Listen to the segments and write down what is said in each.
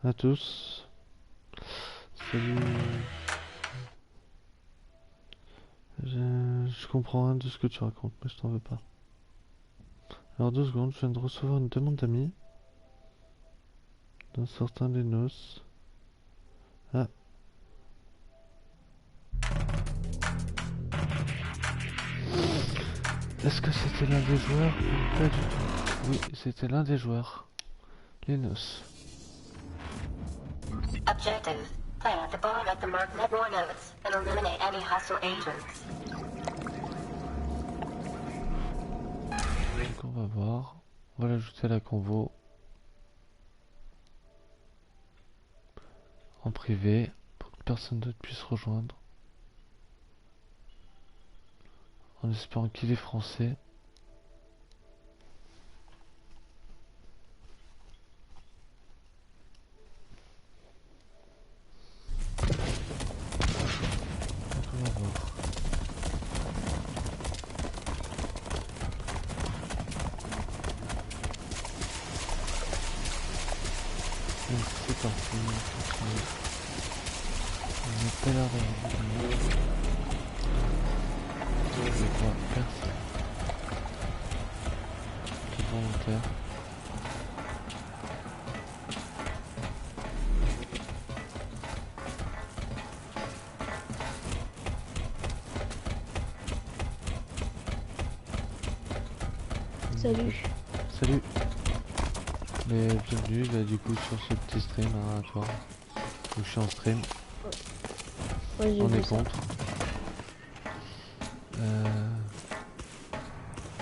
à tous. Salut. Je comprends rien de ce que tu racontes, mais je t'en veux pas. Alors 2 secondes, je viens de recevoir une demande d'amis d'un certain Lénos. Ah. Est-ce que c'était l'un des joueurs? Pas du tout. Oui, c'était l'un des joueurs. Lénos. Objective. Plant the bomb at the marked network nodes and eliminate any hostile agents. Donc on va voir. On va l'ajouter à la convo. En privé. Pour que personne d'autre puisse rejoindre. En espérant qu'il est français. Donc on va voir. Donc c'est parti. On n'a pas l'air d'avoir beaucoup de monde. Je vois personne. De volontaire. Salut. Salut. Mais bienvenue là, du coup sur ce petit stream hein, à toi. Où je suis en stream. Ouais, On est contre.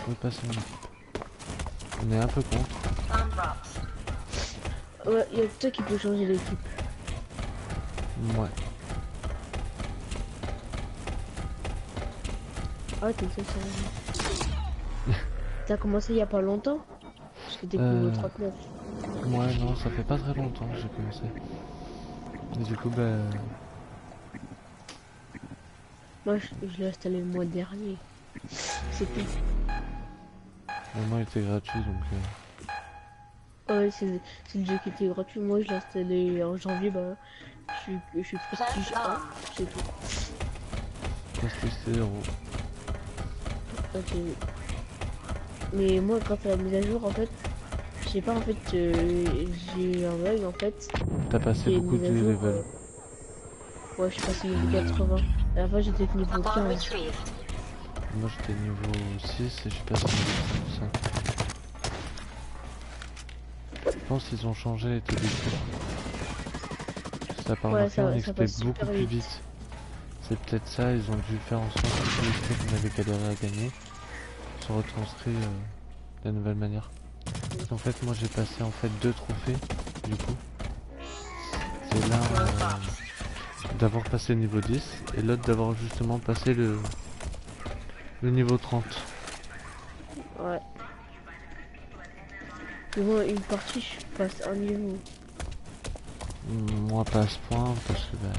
Oui, passer mon équipe. On est un peu contre. Bomb drops. Ouais, il y a que toi qui peux changer l'équipe. Ouais. Ah ouais, t'es ça, T'as commencé il y a pas longtemps? Parce que t'es que niveau 39. Ouais, non, ça fait pas très longtemps que j'ai commencé. Et du coup, bah. Moi, je l'ai installé le mois dernier. C'est tout. Vraiment, il était gratuit donc. Ouais, c'est le jeu qui était gratuit. Moi, je l'ai installé en janvier. Bah, je suis prestige 1. C'est tout. Prestige c'est 0. Ok. Mais moi, grâce à la mise à jour, en fait, je sais pas, en fait, j'ai eu un bug, en fait. T'as passé J'ai beaucoup une de mise à jour, level. ouais, je suis passé niveau 80. À la fin, j'étais que niveau Bomb 15. retrieved. Moi j'étais niveau 6 et je suis passé niveau 5. Je pense qu'ils ont changé les taux d'écoute. Ça part Ouais, remarqué, on ça exploite passe beaucoup super plus vite. vite. C'est peut-être ça, ils ont dû faire en sorte que tous les trucs qu'on avait galéré à gagner sont retranscrits de la nouvelle manière. En fait, moi j'ai passé en fait 2 trophées du coup. C'est l'un d'avoir passé le niveau 10 et l'autre d'avoir justement passé le niveau 30. Ouais. Mais moi, une partie, je passe un niveau. Moi pas à ce point parce que bah,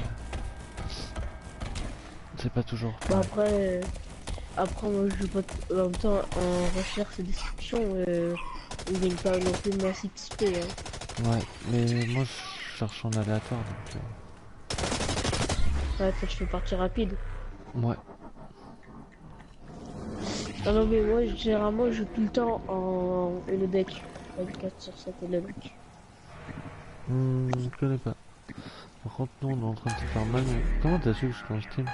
c'est pas toujours Bah pareil. après, moi, je joue pas en même temps en recherche et destruction. On gagne pas non plus masse XP. Hein. Ouais, mais moi je cherche en aléatoire donc. Ouais, toi, tu fais partie rapide. Ouais. Ah non, mais moi, généralement, je joue tout le temps en une deck. 24 sur 7 et le deck. Je connais pas. Par contre, nous on est en train de se faire mal. Mais... Comment t'as su que je suis en Steam?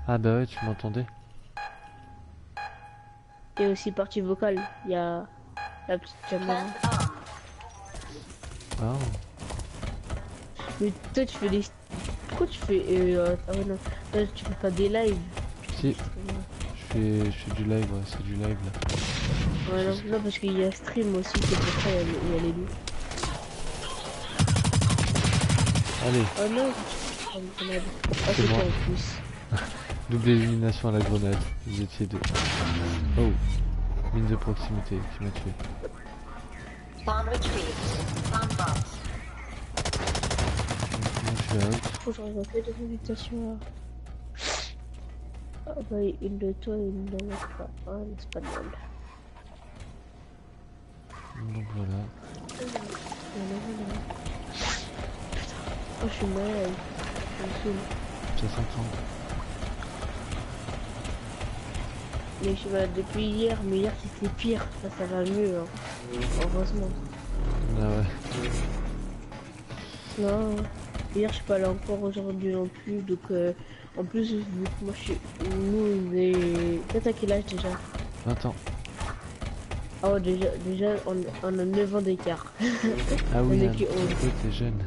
Ah bah ouais, tu m'entendais. Et aussi partie vocale. Il y a la petite caméra. Plant the bomb. Ah. Mais toi, tu fais des. Pourquoi tu fais. Ah ouais, non. Toi, tu fais pas des lives. Si, je fais du live, ouais, c'est du live là. Ouais, non, non, parce qu'il y a stream aussi, c'est pour ça il y a les deux. Allez, Oh non, oh, une grenade. Ah, c'est c'est moi. toi en plus. Double élimination à la grenade. Vous étiez deux. Oh, mine de proximité qui m'a tué. Bomb retrieved. Bomb drops. Moi je suis out. Faut que je revoie que des invitations là. Ah bah, une de toi et une de l'autre. Ah, c'est pas de mal. Donc voilà. je suis malade. Ça me saoule. Ça s'entend. Mais je suis malade depuis hier, mais hier c'était pire. Ça va mieux, hein. Heureusement. Ah ouais. Non, hier je suis pas allé encore aujourd'hui non plus, donc en plus vu que moi je suis... Nous, on est... Peut-être à quel âge déjà? 20 ans. Ah ouais, déjà on a 9 ans d'écart. Ah On oui, est un que petit 11. peu, t'es jeune.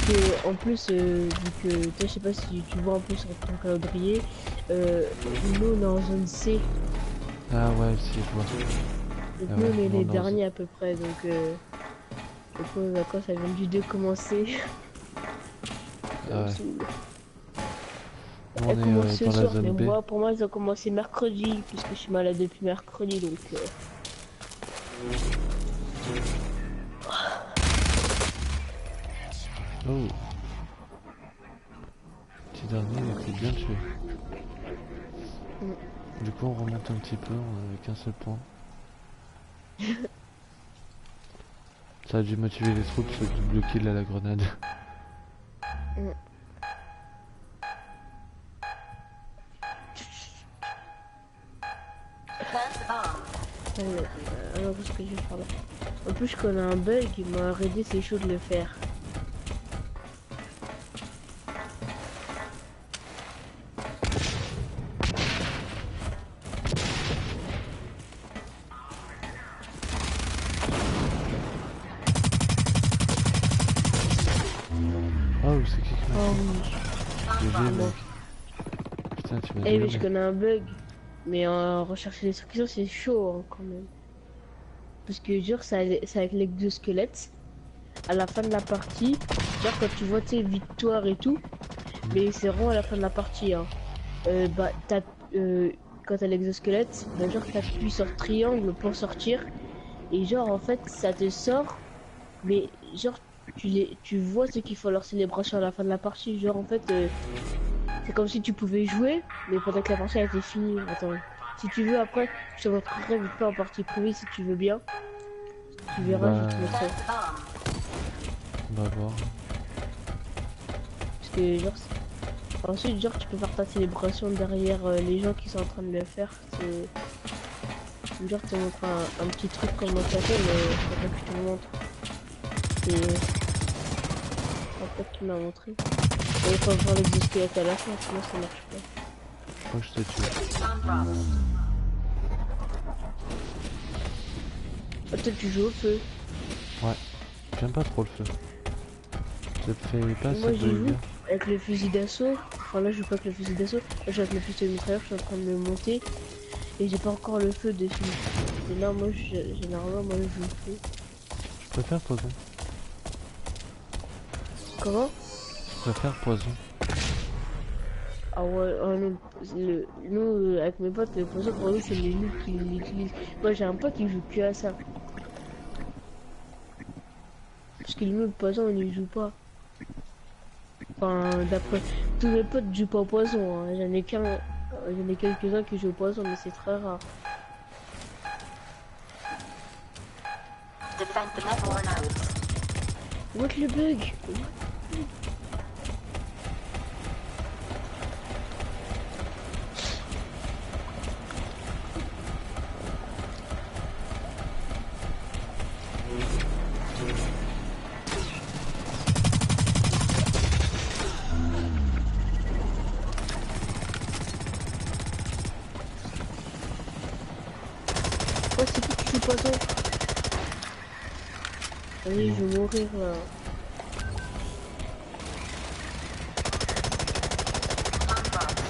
Et en plus, vu que, toi, je sais pas si tu vois un peu sur ton calendrier, nous on est en zone C, Ah ouais, si, je vois. donc Ah nous ouais, on est nous, les on est en derniers à peu près, donc les vacances elles viennent juste de commencer. Ça Ah me ouais. saoule. Nous, Elles on est commencent ce dans la soir, mais zone B. moi, pour moi, elles ont commencé mercredi, puisque je suis malade depuis mercredi, donc... Oh. Petit dernier, il était bien tué. Du coup, on remonte un petit peu, on avait qu'un seul point. Ça a dû motiver les troupes, ce double kill à la grenade. Plant the bomb. Alors, qu'est-ce que je vais faire là? En plus, je connais un bug, il m'a arrêté, c'est chaud de le faire. Oh, c'est qui m'a Oh tué? oui. GG, moi. mec. Putain, tu m'as Eh dit mais je mec. connais un bug, mais en rechercher les instructions c'est chaud hein, quand même. Parce que genre c'est avec l'exosquelette, à la fin de la partie, genre quand tu vois tes victoires et tout, mais c'est vraiment à la fin de la partie hein. Bah quand t'as l'exosquelette, bah genre t'appuies sur triangle pour sortir, et genre en fait ça te sort, mais genre tu vois ceux qui font leur célébration à la fin de la partie, genre en fait c'est comme si tu pouvais jouer, mais pendant que la partie a été finie. Attends, si tu veux après, je te montrerai vite fait en partie privée si tu veux bien. Tu verras, je Bah, te montrerai. Plant the bomb. on va voir. Parce que genre, ensuite genre tu peux faire ta célébration derrière les gens qui sont en train de le faire. C'est genre te montre un petit truc comment ça fait, mais je crois pas que je te le montre. C'est en fait tu m'as montré. Et il faut voir l'exosquelette à la fin, sinon ça marche pas. Je crois que je t'ai tué. Bomb dropped. Ah, toi tu joues au feu. Ouais. J'aime pas trop le feu. Ça te fait pas Moi assez j'y de joue avec le fusil d'assaut. Enfin là je joue pas avec le fusil d'assaut. Là je joue avec le fusil de mitrailleur, je suis en train de le monter. Et j'ai pas encore le feu dessus. Et là moi généralement moi je joue au feu. Je préfère poison. Comment? Je préfère poison. Ah ouais, oh non, nous avec mes potes, le poison pour nous c'est les loups qui l'utilisent. Moi j'ai un pote qui joue que à ça. Parce que nous le poison on n'y joue pas. Enfin d'après tous mes potes jouent pas au poison. Hein. J'en ai quelques-uns qui jouent au poison mais c'est très rare. Defend the network nodes. What le bug? Oh c'est qui joue poison? Allez je vais mourir là. Bomb dropped.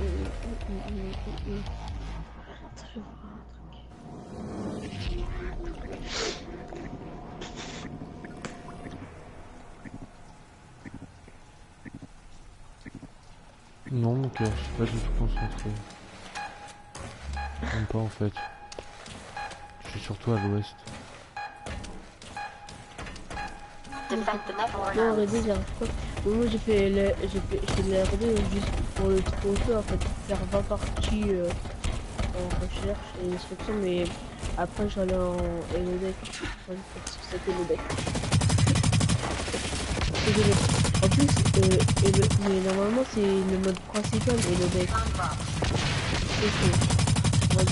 Attends, je vais voir un truc. Non, mon cœur, je suis pas du tout concentré. Même pas en fait. Je suis surtout à l'ouest. Defend the network Non, nodes. R&D, j'arrive pas. Mais moi, j'ai fait de la R&D juste pour le trophée, en fait, pour faire 20 parties en recherche et instruction, mais après j'allais en Holodeck. C'était Holodeck. Désolé. En plus, mais normalement c'est le mode principal Holodeck. Ok. Moi je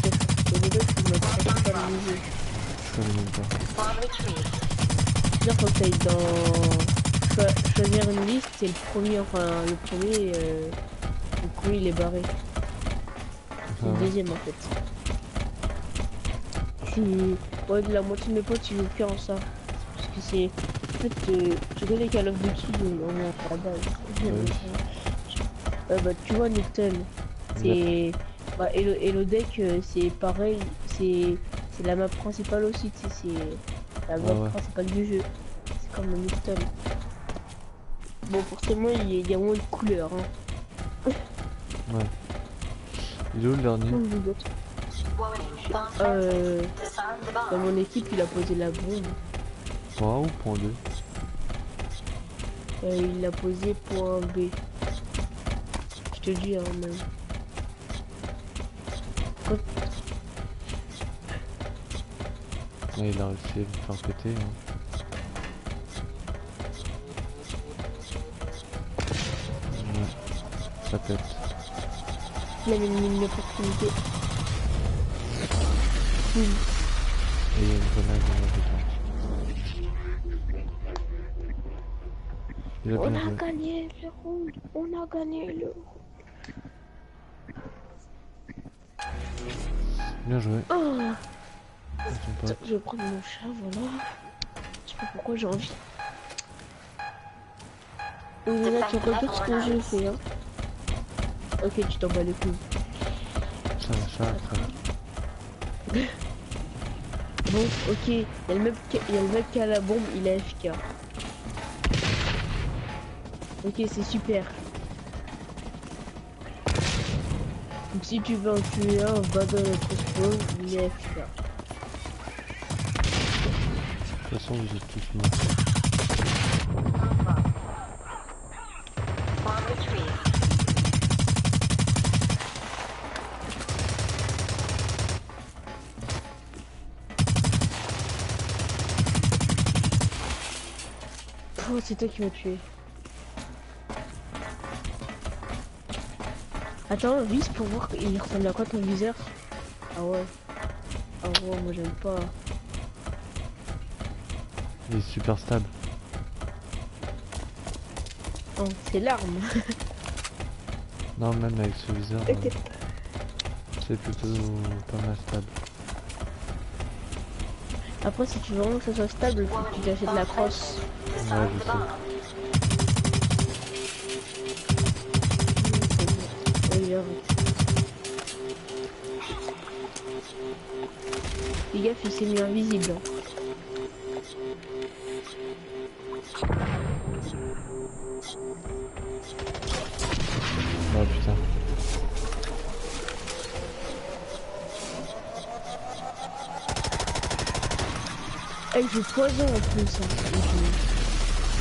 Holodeck c'est le mode principal du jeu. Je connais même pas. Bomb retrieved. Là quand t'ailles dans choisir une liste, c'est le premier, enfin le premier il est barré. C'est le ouais. deuxième en fait. Ouais, la moitié de mes potes ils jouent que en ça. Parce que c'est. En fait, tu connais Call of Duty à la base. Oui. Bah tu vois Newton, c'est. Bah Holodeck c'est pareil, c'est la map principale aussi, tu sais, c'est la map ouais. principale du jeu. C'est comme le Newton. Bon forcément il y a moins de couleurs hein. Ouais. Il est où le dernier? Comme vous autres. Warning. Bomb planted. Disarm the Dans bomb. mon équipe il a posé la bombe. Point A ou point 2? Il l'a posé point B. Je te dis hein même. Ouais, il a réussi à me faire péter. Hein. Ouais. Ça pète. Il avait une opportunité. Oui. Et il y a une grenade dans la détente. Il a On bien a joué. gagné le round. On a gagné le round. Bien joué. Oh, Ton pote. je vais prendre mon chat, voilà. Je sais pas pourquoi j'ai envie. Et là, tu regardes ce que j'ai fait, hein. Ok, tu t'en bats les couilles. Ça. Bon, ok, il y a le mec qui a la bombe, il est AFK. Ok, c'est super. Donc si tu veux en tuer un, va dans notre spawn, il est AFK. De toute façon, vous êtes tous morts. Bomb retrieved. Oh, c'est toi qui m'as tué. Attends, vise pour voir il ressemble à quoi ton viseur. Ah ouais. Ah ouais, moi j'aime pas. Il est super stable. Oh, c'est l'arme. Non, même avec ce viseur, Ok. c'est plutôt pas mal stable. Après, si tu veux vraiment que ça soit stable, faut que tu t'achètes la crosse. Ouais, je sais. Oui, j'avoue. Les gars, il s'est mis invisible. Oh putain. Eh, je poison en plus. Hein.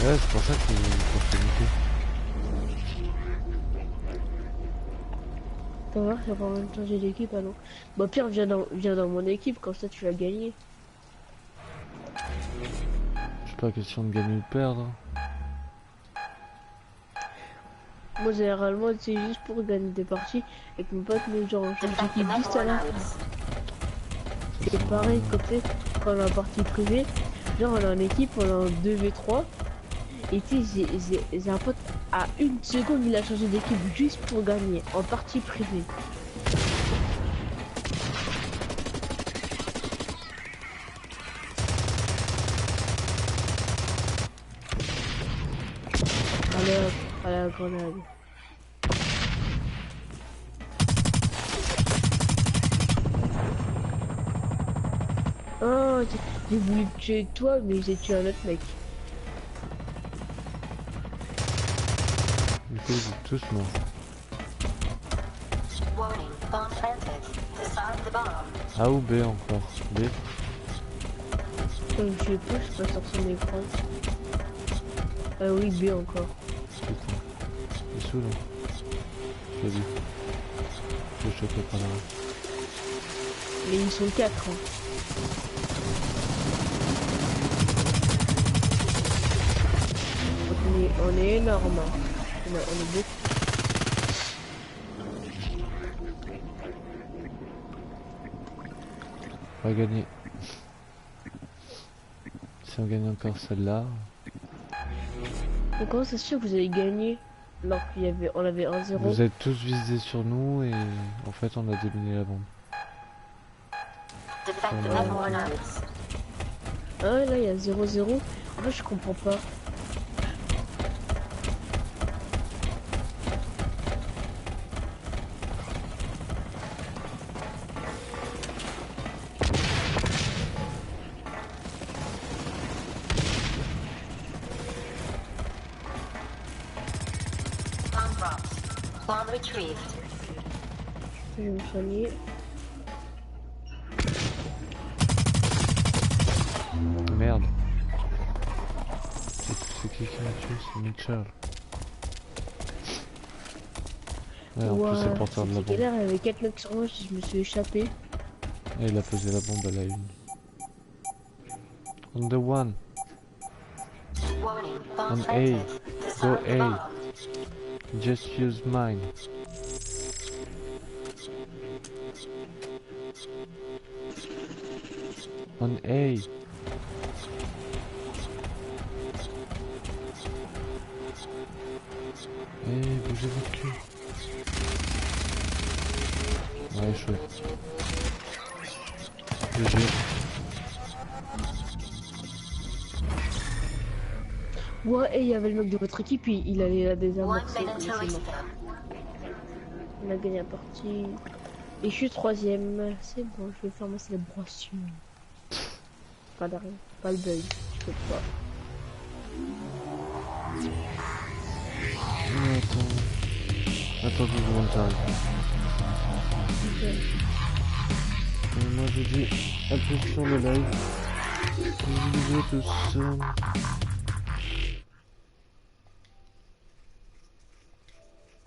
Ouais, c'est pour ça qu'il faut se limiter. Ça va, ça va pas même changer d'équipe, alors. Bah, Pierre, viens dans mon équipe, comme ça tu vas gagner. C'est pas question de gagner ou de perdre. Moi, généralement, c'est juste pour gagner des parties. Et que mon pote, nous, genre, on change d'équipe juste à la fin. C'est pareil, côté, quand on est en partie privée, genre, on est en équipe, on est en 2v3. Et tu sais, j'ai un pote, à une seconde, il a changé d'équipe juste pour gagner, en partie privée. Allez, hop, à la grenade. Oh, j'ai voulu te tuer toi, mais j'ai tué un autre mec. Du coup, ils sont tous morts. Warning. Bomb planted. Disarm the bomb. A ou B encore? B? Je sais pas, je suis pas sur son écran. Oui, B encore. Putain. Il est sous là. Je l'ai vu. Je vais choper par là. Mais ils sont 4. Hein. Donc on est énorme. Hein. On est beaucoup. On va gagner. Si on gagne encore celle-là. Mais comment ça se fait que vous avez gagné alors on avait 1-0? Vous êtes tous visés sur nous et en fait on a déminé la bombe. Defect the Level 1 nodes. Ah ouais, là il y a 0-0. En fait je comprends pas. Bomb dropped. Bomb retrieved. Je vais me soigner. Merde. C'est qui m'a tué? C'est Mitchell. Ouais, en plus c'est le porteur de la bombe. Il y avait 4 mecs sur moi, je me suis échappé. Et il a posé la bombe à la une. On the one. Warning. On Bomb A. planted. Go Disarm the bomb. A. Just use mine. On A. Bougez votre cul. Ouais, chouette. GG. Ouais, et il y avait le mec de votre équipe, il allait la One désamorcer. minute mais to c'est reach mort. them. On a gagné la partie. Et je suis 3ème. C'est bon, je vais faire ma célébration. Pas de rien, pas le bug, je peux pas. Attends 2 secondes, j'arrive. Ok. Moi je dis à plus sur le live. Bisous à tous.